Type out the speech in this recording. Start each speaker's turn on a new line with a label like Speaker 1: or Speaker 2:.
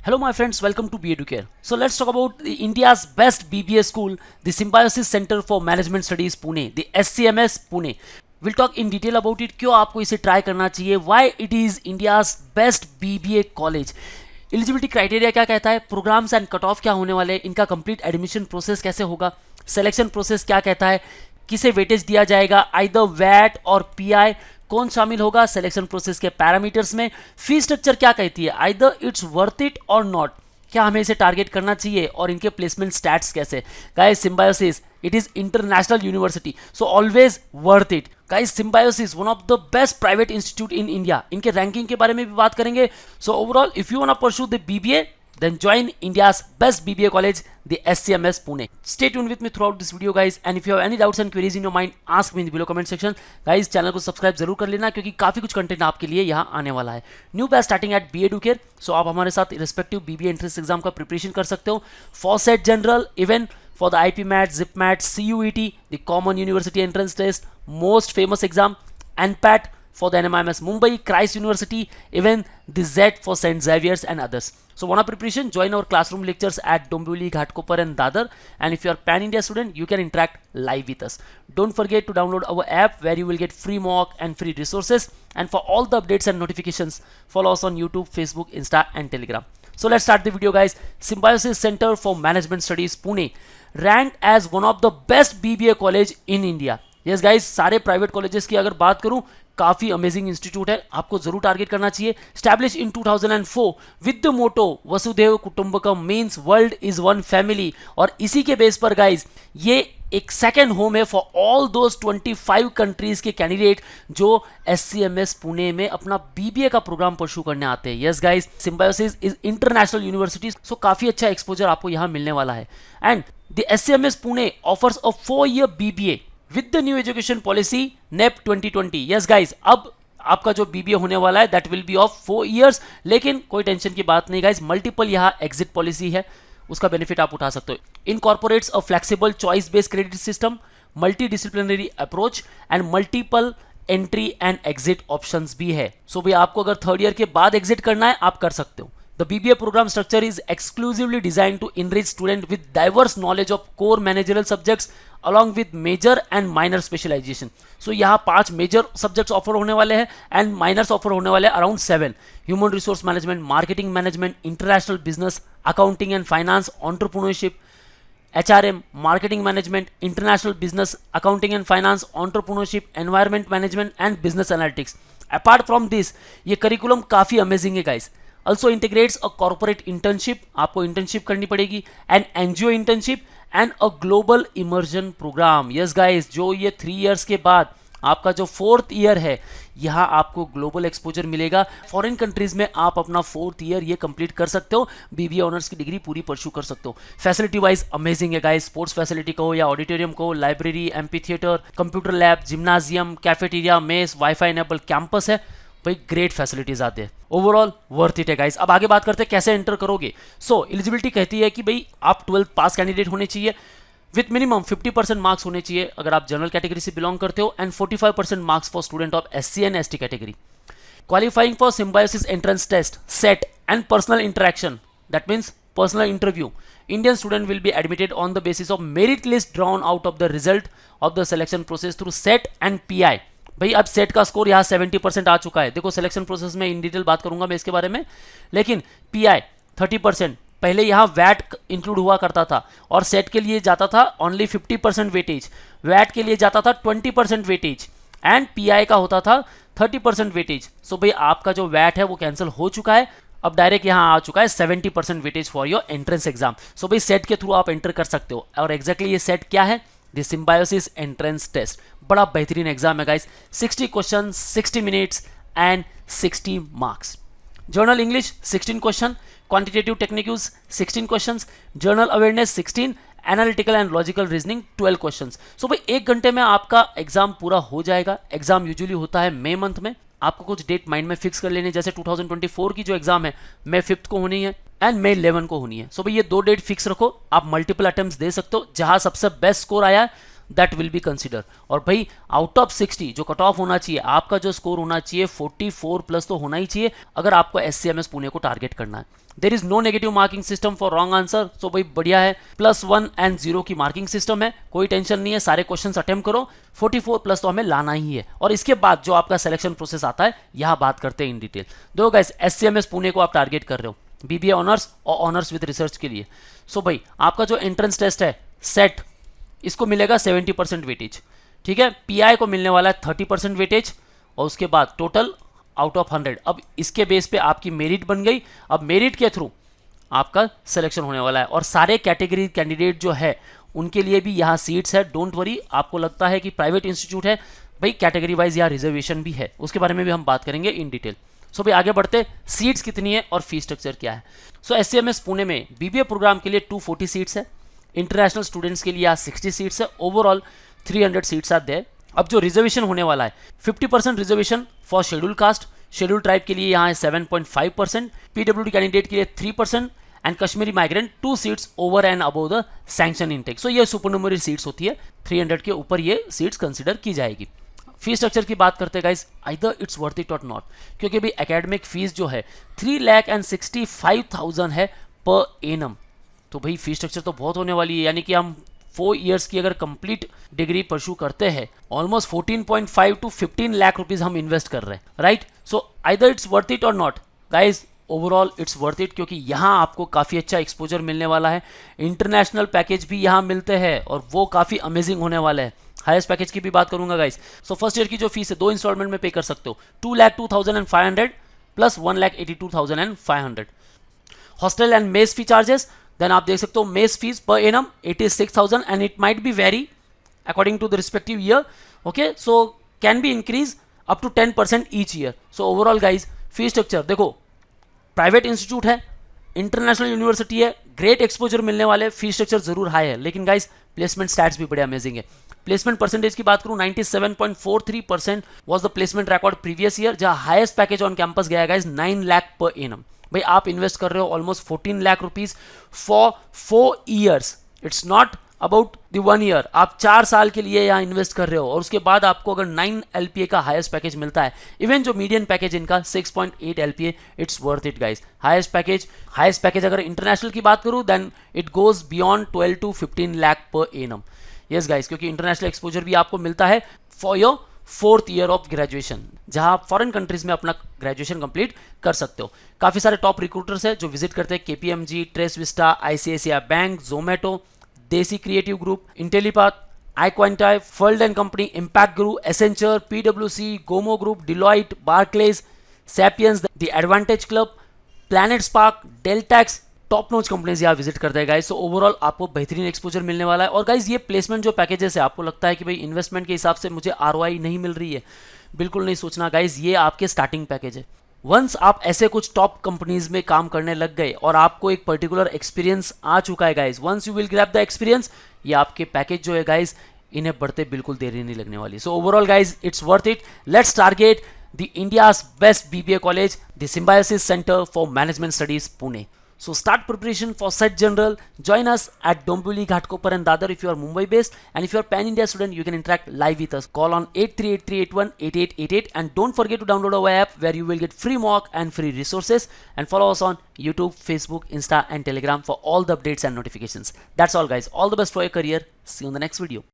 Speaker 1: Hello, my friends. Welcome to BEducare. So let's talk about India's best BBA school, the Symbiosis Center for Management Studies Pune, the SCMS Pune. We'll talk in detail about it. क्यों आपको इसे try करना चाहिए? Why it is India's best BBA college? Eligibility criteria क्या कहता है? Programmes and cut off क्या होने वाले हैं? इनका कंप्लीट एडमिशन प्रोसेस कैसे होगा? सिलेक्शन प्रोसेस क्या कहता है? किसे वेटेज दिया जाएगा? आइदर वैट और पीआई कौन शामिल होगा सिलेक्शन प्रोसेस के पैरामीटर्स में? फी स्ट्रक्चर क्या कहती है? Either it's worth it or not, क्या हमें इसे टारगेट करना चाहिए? और इनके प्लेसमेंट स्टैट्स कैसे? Guys, Symbiosis it is international university, so always worth it. Guys, Symbiosis one of the best private institute in India. इनके रैंकिंग के बारे में भी बात करेंगे। So overall if you want to pursue the BBA, then join India's best BBA college, the SCMS Pune. Stay tuned with me throughout this video, guys. And if you have any doubts and queries in your mind, ask me in the below comment section. Guys, channel को subscribe जरूर कर लेना क्योंकि काफी कुछ content आपके लिए यहाँ आने वाला है। New batch starting at BEducare, so आप हमारे साथ रिस्पेक्टिव BBA एंट्रेंस एग्जाम का प्रिपरेशन कर सकते हो। For SET general, even for the IPMAT, ZipMAT, CUET, the Common University Entrance Test, most famous exam, NPAT for the NMIMS Mumbai, Christ University, even the Z for St. Xavier's and others. So wanna preparation? Join our classroom lectures at Dombivli, Ghatkopar and Dadar. And if you are Pan-India student, you can interact live with us. Don't forget to download our app where you will get free mock and free resources. And for all the updates and notifications, follow us on YouTube, Facebook, Insta and Telegram. So let's start the video, guys. Symbiosis Center for Management Studies Pune, ranked as one of the best BBA college in India. Yes guys, सारे private colleges की अगर बात करूं, काफी amazing institute है, आपको जरूर target करना चाहिए। Establish in 2004 with the motto वसुधैव कुटुंबकम means world is one family, और इसी के बेस पर गाइज ये एक सेकेंड होम है फॉर ऑल दोज 25 कंट्रीज के कैंडिडेट जो SCMS पुणे में अपना BBA का प्रोग्राम परस्यू करने आते हैं। Yes guys, Symbiosis is international university, so काफी अच्छा एक्सपोजर आपको यहाँ मिलने वाला है। And the SCMS Pune offers a 4-year BBA with the new education policy NEP 2020. yes guys, अब आपका जो BBA होने वाला है that will be of 4 years, लेकिन कोई टेंशन की बात नहीं गाइज, मल्टीपल यहाँ एग्जिट पॉलिसी है, उसका बेनिफिट आप उठा सकते हो। Incorporates a flexible choice based credit system, multi disciplinary approach and multiple entry and exit options भी है। सो भाई आपको अगर थर्ड ईयर के बाद एग्जिट करना है आप कर सकते हो। The BBA program structure is exclusively designed to enrich students with diverse knowledge of core managerial subjects along with major and minor specialization. So यहाँ 5 major subjects offer होने वाले हैं and minors offer होने वाले हैं around 7. Human resource management, marketing management, international business, accounting and finance, entrepreneurship, HRM, marketing management, international business, accounting and finance, entrepreneurship, environment management and business analytics. Apart from this, ये curriculum काफ़ी amazing है guys. Also integrates a corporate internship, आपको internship करनी पड़ेगी, and NGO internship and a global immersion program. Yes guys, जो ये 3 years के बाद आपका जो 4th year है, यहाँ आपको ग्लोबल एक्सपोजर मिलेगा। फॉरेन कंट्रीज में आप अपना 4th ईयर ये कंप्लीट कर सकते हो, BBA ऑनर्स की डिग्री पूरी परस्यू कर सकते हो। फैसिलिटी वाइज अमेजिंग है गाइस, स्पोर्ट्स फैसिलिटी कहो या ऑडिटोरियम कहो, library, amphi theatre, computer lab, gymnasium, cafeteria, mess, wifi enable campus है भाई, ग्रेट फैसिलिटीज आते हैं। ओवरऑल वर्थ इट है गाइस। अब आगे बात करते हैं कैसे एंटर करोगे। सो एलिजिबिलिटी कहती है कि भाई आप 12th पास कैंडिडेट होने चाहिए विथ मिनिमम 50% मार्क्स होने चाहिए अगर आप जनरल कैटेगरी से बिलोंग करते हो, and 45% marks for student of SC and ST category. Qualifying for Symbiosis entrance test, SET and personal interaction, that means personal interview, Indian student will be admitted on the basis of merit list drawn out of the result of the selection process through SET and PI. भाई अब set का score यहाँ 70% आ चुका है। देखो selection process में in detail बात करूंगा मैं इसके बारे में, लेकिन PI 30%, पहले यहाँ वैट इंक्लूड हुआ करता था और सेट के लिए जाता था ओनली 50% वेटेज, वैट के लिए जाता था 20% वेटेज एंड PI का होता था 30% वेटेज। सो भाई आपका जो वैट है वो कैंसिल हो चुका है, अब डायरेक्ट यहाँ आ चुका है 70% weightage for your entrance exam. So भाई सेट के थ्रू आप एंटर कर सकते हो। और एग्जैक्टली ये सेट क्या है? द सिम्बायोसिस एंट्रेंस टेस्ट, बड़ा बेहतरीन एग्जाम है guys. 60 question, 60 minutes and 60 marks. General English 16 question, quantitative techniques 16 questions, general awareness 16, analytical and logical reasoning 12 questions. So भाई 1 घंटे में आपका एग्जाम पूरा हो जाएगा। एग्जाम यूजुअली होता है मई मंथ में, आपको कुछ डेट माइंड में फिक्स कर लेने, जैसे 2024 की जो एग्जाम है मई 5 को होनी है एंड मई 11 को होनी है। सो भाई ये 2 डेट फिक्स रखो, आप मल्टीपल अटेम्प्ट्स दे सकते हो, जहां सबसे बेस्ट स्कोर आया दैट विल बी कंसिडर। और भाई आउट ऑफ 60 जो कट ऑफ होना चाहिए, आपका जो स्कोर होना चाहिए 44 प्लस तो होना ही चाहिए अगर आपको SCMS पुणे को टारगेट करना है। There is no negative marking system for wrong answer, so भाई बढ़िया है। +1 एंड 0 की मार्किंग सिस्टम है, कोई टेंशन नहीं है, सारे क्वेश्चंस अटेम्प्ट करो। 44 प्लस तो हमें लाना ही है। और इसके बाद जो आपका सिलेक्शन प्रोसेस आता है यहाँ बात करते हैं इन डिटेल। देखो गाइस, SCMS पुणे को आप टारगेट कर रहे हो BBA ऑनर्स और ऑनर्स विद रिसर्च के लिए। सो भाई आपका जो एंट्रेंस टेस्ट है सेट, इसको मिलेगा 70% वेटेज, ठीक है। PI को मिलने वाला है 30% वेटेज, और उसके बाद टोटल आउट ऑफ 100। अब इसके बेस पे आपकी मेरिट बन गई। अब मेरिट के थ्रू आपका सिलेक्शन होने वाला है, और सारे कैटेगरी कैंडिडेट जो है उनके लिए भी यहाँ सीट्स है। डोंट वरी, आपको लगता है कि प्राइवेट इंस्टीट्यूट है, भाई कैटेगरी वाइज यहाँ रिजर्वेशन भी है, उसके बारे में भी हम बात करेंगे इन डिटेल। सो भाई आगे बढ़ते, सीट्स कितनी है और फीस स्ट्रक्चर क्या है। सो SCMS पुणे में BBA प्रोग्राम के लिए 240 सीट्स है, इंटरनेशनल स्टूडेंट्स के लिए यहाँ 60 सीट्स है, ओवरऑल 300 सीट्स आर देयर। अब जो रिजर्वेशन होने वाला है 50% reservation for schedule caste, schedule tribe के लिए यहाँ है 7.5%, PWD कैंडिडेट के लिए 3% and Kashmiri migrant 2 seats over and above the sanction intake. So ये सुपरनुमरी सीट्स होती है, 300 के ऊपर ये सीट्स कंसिडर की जाएगी। फीस स्ट्रक्चर की बात करते हैं guys, either it's worth it or not, क्योंकि भाई एकेडमिक फीस जो है 3,65,000 है पर एनम। तो भाई फीस स्ट्रक्चर तो बहुत होने वाली है, यानी कि हम 4 इयर्स की अगर कंप्लीट डिग्री परस्यू करते हैं, ऑलमोस्ट 14.5 to 15 लाख रुपीज हम इन्वेस्ट कर रहे हैं, right. So either it's worth it or not guys, overall it's worth it, क्योंकि यहाँ आपको काफ़ी अच्छा एक्सपोजर मिलने वाला है। इंटरनेशनल पैकेज भी यहाँ मिलते हैं और वो काफ़ी अमेजिंग होने वाले हैं। हाईएस्ट पैकेज की भी बात करूंगा गाइस। सो फर्स्ट ईयर की जो फीस है 2 इंस्टॉलमेंट में पे कर सकते हो, 2,02,500 प्लस 1,82,500। Hostel and mess fee charges, then आप देख सकते हो mess fees per annum 86,000 and it might be very according to the respective year, okay. So can be increase up to 10% each year. So overall guys fee structure देखो, private institute है, international university है, great exposure मिलने वाले, fee structure जरूर high है, लेकिन guys placement stats भी बड़े अमेजिंग है। प्लेसमेंट परसेंटेज की बात करूं 97.43% was the placement record previous year, जहां हाईएस्ट पैकेज ऑन कैंपस गया गाइज 9 लाख पर एनम। भाई आप इन्वेस्ट कर रहे हो almost 14 lakh rupees for 4 years, it's not about the 1 year. आप 4 साल के लिए यहाँ इन्वेस्ट कर रहे हो, और उसके बाद आपको अगर 9 LPA का हाईएस्ट पैकेज मिलता है, इवन जो मीडियन पैकेज इनका 6.8 LPA, it's worth it guys. Highest package अगर इंटरनेशनल की बात करूं then it goes beyond 12 to 15 lakh per annum. Yes guys, क्योंकि इंटरनेशनल एक्सपोजर भी आपको मिलता है for your 4th year of graduation, जहां आप फॉरेन कंट्रीज में अपना ग्रेजुएशन कंप्लीट कर सकते हो। काफी सारे टॉप रिक्रूटर्स है जो विजिट करते हैं, KPMG, TresVista, ICICI bank, Zomato, Desi Creative Group, Intellipaat, iQuantai, Fuld and Company, Impact Group, Accenture, PwC, Gomo Group, Deloitte, Barclays, Sapiens, the Advantage Club, Planet Spark, Deltax, top notch companies यहाँ visit करते हैं guys. So overall आपको बेहतरीन exposure मिलने वाला है। और guys ये प्लेसमेंट जो पैकेजेस है, आपको लगता है कि भाई इन्वेस्टमेंट के हिसाब से मुझे ROI नहीं मिल रही है, बिल्कुल नहीं सोचना गाइस, ये आपके स्टार्टिंग पैकेज है। वंस आप ऐसे कुछ टॉप कंपनीज में काम करने लग गए और आपको एक पर्टिकुलर एक्सपीरियंस आ चुका है guys, once you will grab the experience, ये आपके पैकेज जो है गाइस इन्हें बढ़ते बिल्कुल देरी नहीं लगने वाली। So overall guys it's worth it. Let's target the India's best BBA college, the symbiosis centre for management studies Pune. So start preparation for Set General. Join us at Dombivli, Ghatkopar and Dadar if you are Mumbai based, and if you are Pan India student, you can interact live with us. Call on 8383818888 and don't forget to download our app where you will get free mock and free resources, and follow us on YouTube, Facebook, Insta and Telegram for all the updates and notifications. That's all guys. All the best for your career. See you in the next video.